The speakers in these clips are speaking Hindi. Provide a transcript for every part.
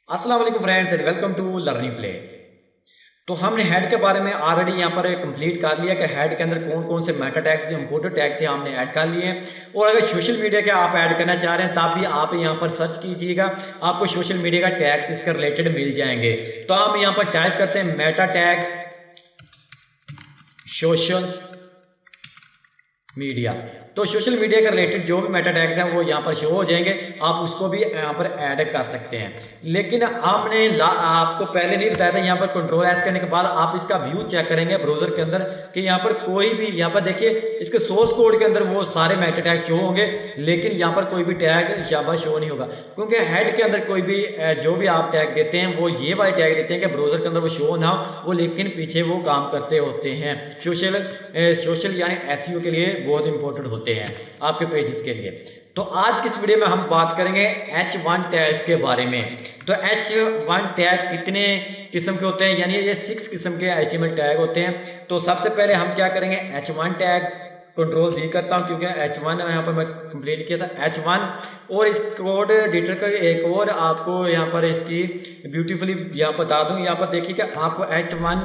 अस्सलाम वालेकुम friends and welcome to learning place. तो हमने हेड के बारे में ऑलरेडी यहाँ पर कंप्लीट कर लिया कि हेड के अंदर कौन कौन से मेटा टैग्स जो इंपोर्टेंट टैग थे हमने ऐड कर लिए हैं। और अगर सोशल मीडिया के आप ऐड करना चाह रहे हैं तब भी आप यहाँ पर सर्च कीजिएगा, आपको सोशल मीडिया का टैग्स इसके रिलेटेड मिल जाएंगे। तो हम यहाँ पर टाइप करते हैं मेटा टैग सोशल मीडिया। तो सोशल मीडिया के रिलेटेड जो भी मेटा टैग्स हैं वो यहाँ पर शो हो जाएंगे, आप उसको भी यहाँ पर ऐड कर सकते हैं। लेकिन हमने आपको पहले नहीं बताया था, यहाँ पर कंट्रोल एस करने के बाद आप इसका व्यू चेक करेंगे ब्राउजर के अंदर कि यहाँ पर कोई भी, यहाँ पर देखिए इसके सोर्स कोड के अंदर वो सारे मेटा टैग शो होंगे, लेकिन यहाँ पर कोई भी टैग शाबा शो नहीं होगा, क्योंकि हेड के अंदर कोई भी जो भी आप टैग देते हैं वो ये वाले टैग देते हैं कि ब्राउजर के अंदर वो शो ना हो, वो लेकिन पीछे वो काम करते होते हैं। सोशल यानी एसईओ के लिए बहुत इंपॉर्टेंट होते हैं आपके पेजेस के लिए। तो आज की इस वीडियो में हम बात करेंगे H1 टैग्स के बारे में। तो H1 टैग कितने किस्म के होते हैं, यानी ये 6 किस्म के HTML टैग होते हैं। तो सबसे पहले हम क्या करेंगे, H1 टैग कंट्रोल जी करता हूं क्योंकि H1 यहाँ पर मैं कंप्लीट किया था H1। और इस कोड एडिटर का एक और आपको यहाँ पर इसकी ब्यूटीफुली यहाँ बता दूं, यहाँ पर देखिए कि आपको H1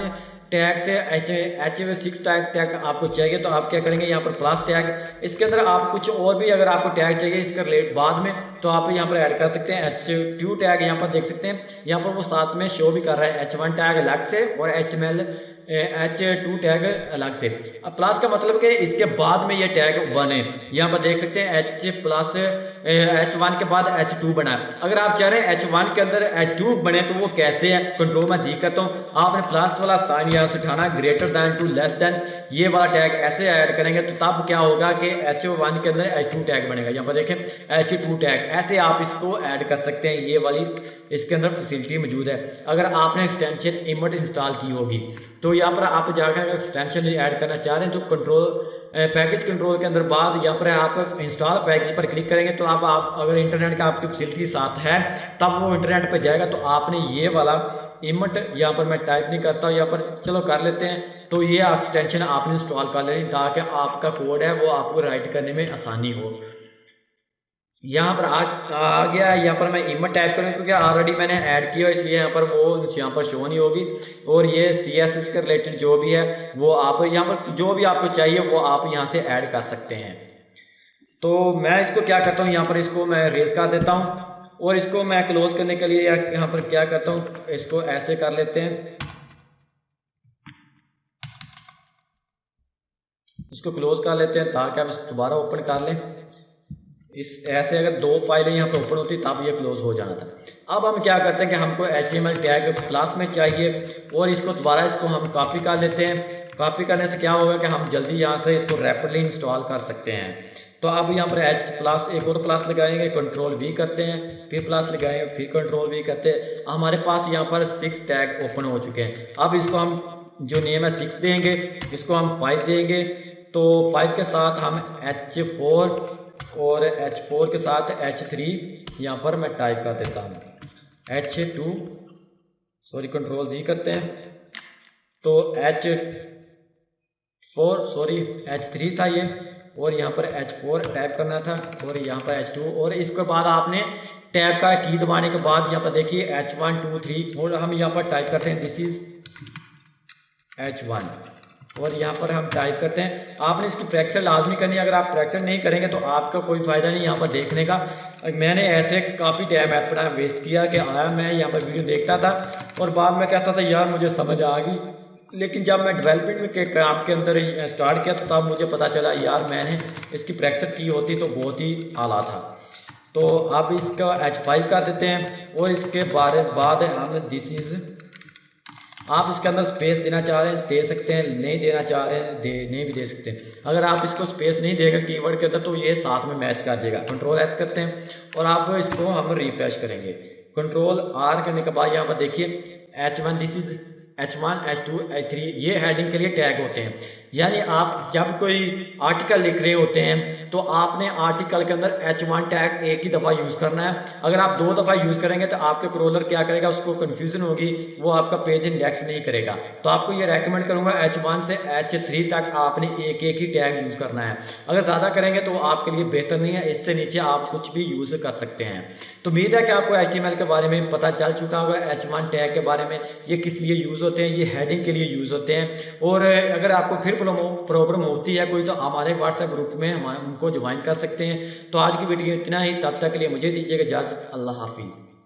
टैग से H6 टैग आपको चाहिए तो आप क्या करेंगे, यहाँ पर प्लस टैग, इसके अंदर आप कुछ और भी अगर आपको टैग चाहिए इसका रिलेट बाद में तो आप यहाँ पर ऐड कर सकते हैं। H2 टैग यहाँ पर देख सकते हैं, यहाँ पर वो साथ में शो भी कर रहा है, H1 टैग अलग से और H2 टैग अलग से। अब प्लस का मतलब कि इसके बाद में ये टैग बने, यहाँ पर देख सकते हैं H1 के बाद H2 बना है। अगर आप चाह रहे हैं H1 के अंदर H2 बने तो वो कैसे है, कंट्रोल में जी करता हूँ, आपने प्लस वाला साइन यहाँ से उठाना, greater than to less than, ये वाला टैग ऐसे ऐड करेंगे तो तब क्या होगा कि H1 के अंदर H2 टैग बनेगा। यहाँ पर देखें H2 टैग, ऐसे आप इसको ऐड कर सकते हैं, ये वाली इसके अंदर फैसिलिटी मौजूद है। अगर आपने एक्सटेंशन इमोट इंस्टॉल की होगी तो यहाँ पर आप जाकर एक्सटेंशन ऐड करना चाह रहे हैं, जो कंट्रोल पैकेज कंट्रोल के अंदर बाद यहाँ पर आप इंस्टॉल पैकेज पर क्लिक करेंगे तो आप अगर इंटरनेट का आपकी फैसिलिटी साथ है तब वो इंटरनेट पर जाएगा। तो आपने ये वाला इमोट यहाँ पर मैं टाइप नहीं करता हूँ, यहाँ पर चलो कर लेते हैं। तो ये एक्सटेंशन आपने इंस्टॉल कर लेनी ताकि आपका कोड है वो आपको राइट करने में आसानी हो। यहाँ पर आ गया, यहाँ पर मैं इमोट टाइप करूँ क्योंकि ऑलरेडी मैंने ऐड किया इसलिए यहाँ पर वो यहाँ पर शो नहीं होगी। और ये CSS के रिलेटेड जो भी है वो आप यहाँ पर जो भी आपको चाहिए वो आप यहाँ से ऐड कर सकते हैं। तो मैं इसको क्या करता हूँ, यहाँ पर इसको मैं रेज कर देता हूँ और इसको मैं क्लोज करने के लिए यहाँ पर क्या करता हूँ, इसको ऐसे कर लेते हैं, इसको क्लोज कर लेते हैं ताकि आप इसको दोबारा ओपन कर लें। इस ऐसे अगर दो फाइलें यहाँ पर ओपन होती तब ये क्लोज हो जाना था। अब हम क्या करते हैं कि हमको HTML टैग क्लास में चाहिए और इसको दोबारा इसको हम कॉपी कर लेते हैं। कॉपी करने से क्या होगा कि हम जल्दी यहाँ से इसको रैपिडली इंस्टॉल कर सकते हैं। तो अब यहाँ पर H+ एक और प्लस लगाएंगे, कंट्रोल V करते हैं, फिर प्लस लगाएंगे, फिर कंट्रोल V करते हैं। हमारे पास यहाँ पर 6 टैग ओपन हो चुके हैं। अब इसको हम जो नेम है 6 देंगे, इसको हम 5 देंगे। तो 5 के साथ हम H4 और H4 के साथ H3 यहाँ पर मैं टाइप कर देता हूँ, H2 सॉरी कंट्रोल जी करते हैं। तो H3 था ये, और यहाँ पर H4 टाइप करना था और यहाँ पर H2। और इसके बाद आपने टैब का की दबाने के बाद यहाँ पर देखिए H1 2 3 और हम यहाँ पर टाइप करते हैं दिस इज H1 और यहाँ पर हम टाइप करते हैं। आपने इसकी प्रैक्टिस लाजमी करनी है, अगर आप प्रैक्टिस नहीं करेंगे तो आपका कोई फ़ायदा नहीं यहाँ पर देखने का। मैंने ऐसे काफ़ी टाइम अपना वेस्ट किया कि आया मैं यहाँ पर वीडियो देखता था और बाद में कहता था यार मुझे समझ आ गई, लेकिन जब मैं डेवलपमेंट के काम के अंदर स्टार्ट किया तो तब मुझे पता चला यार मैंने इसकी प्रैक्टिस की होती तो बहुत ही आला था। तो अब इसका H5 कर देते हैं और इसके बाद हम दिस इज़, आप इसके अंदर स्पेस देना चाह रहे हैं दे सकते हैं, नहीं देना चाह रहे हैं नहीं भी दे सकते हैं। अगर आप इसको स्पेस नहीं देगा कीवर्ड के अंदर तो ये साथ में मैच कर देगा। कंट्रोल S करते हैं और आप इसको हम रिफ्रेश करेंगे। कंट्रोल R करने के बाद यहाँ पर देखिए H1 this is H1 H2 H3 ये हेडिंग के लिए टैग होते हैं। यानी आप जब कोई आर्टिकल लिख रहे होते हैं तो आपने आर्टिकल के अंदर H1 टैग एक ही दफ़ा यूज़ करना है। अगर आप 2 दफ़ा यूज़ करेंगे तो आपके क्रॉलर क्या करेगा, उसको कन्फ्यूज़न होगी, वो आपका पेज इंडेक्स नहीं करेगा। तो आपको ये रेकमेंड करूँगा H1 से H3 तक आपने एक एक ही टैग यूज़ करना है। अगर ज़्यादा करेंगे तो वो आपके लिए बेहतर नहीं है, इससे नीचे आप कुछ भी यूज़ कर सकते हैं। तो उम्मीद है कि आपको HTML के बारे में पता चल चुका होगा, H1 टैग के बारे में, ये किस लिए यूज़ होते हैं, ये हेडिंग के लिए यूज़ होते हैं। और अगर आपको फिर प्रॉब्लम होती है कोई तो हमारे व्हाट्सएप ग्रुप में हम उनको ज्वाइन कर सकते हैं। तो आज की वीडियो इतना ही, तब तक के लिए मुझे दीजिएगा इजाज़त। अल्लाह हाफिज़।